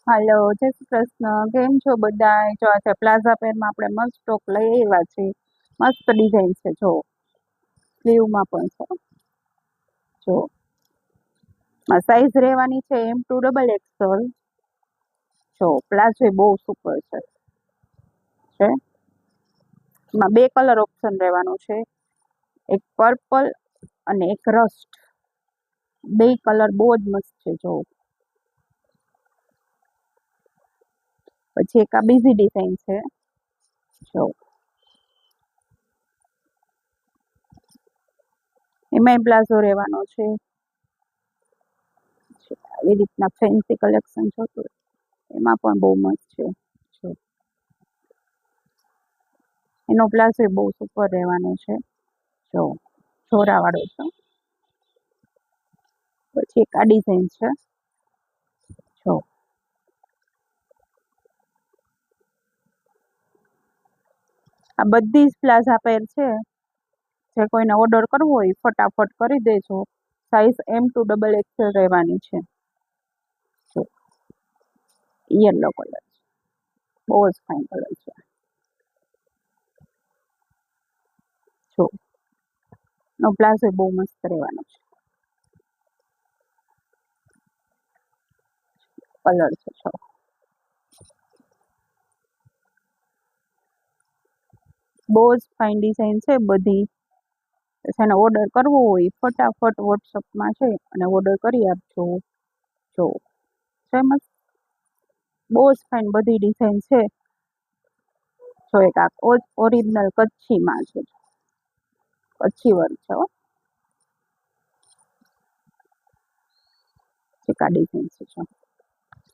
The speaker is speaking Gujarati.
હાલો, જય શ્રી કૃષ્ણ. કેમ છો બધાય? જો આજે પ્લાઝા પેરમાં આપણે મસ્ત ટોપ લઈ આવ્યા છે. મસ્ત ડિઝાઇન છે જો. સ્લીવમાં પણ છે. જો સાઈઝ રહેવાની છે M2 XXL. જો પ્લાઝો એ બહુ સુપર છે. એમાં બે કલર ઓપ્શન રહેવાનું છે. એક પર્પલ અને એક રસ્ટ. બે કલર બહુ જ મસ્ત છે જો. પછી એક આ બીજી ડિઝાઇન છે જો. એમાંય પ્લાઝો રહેવાનો છે. આવી રીતના ફેન્સી કલેક્શન જોતું હોય એમાં પણ બહુ મસ્ત છે જો. એનો પ્લાઝો એ બહુ સુપર રહેવાનો છે જો. જોરાવાળો છે. પછી એક આ ડિઝાઇન છે જો. આ બધી જ પ્લાઝા પેર છે. જે કોઈને ઓર્ડર કરવો હોય ફટાફટ કરી દેજો. સાઈઝ M2 XXL રહેવાની છે જો. યલો કલર છે. બહુ જ ફાઇન કલર છે જો. નો પ્લાઝો બહુ મસ્ત રહેવાનો છે. કલર છે જો. બહુ જ ફાઇન ડિઝાઇન છે બધી. જેને ઓર્ડર કરવો હોય ફટાફટ વોટ્સઅપમાં છે અને ઓર્ડર કરી આપજો જો. ફેમસ બહુ જ ફાઇન બધી ડિઝાઇન છે જો. એક આ ઓરિજિનલ કચ્છીમાં છે. કચ્છી વર્ક છે હો. એક આ ડિઝાઇન છે જો.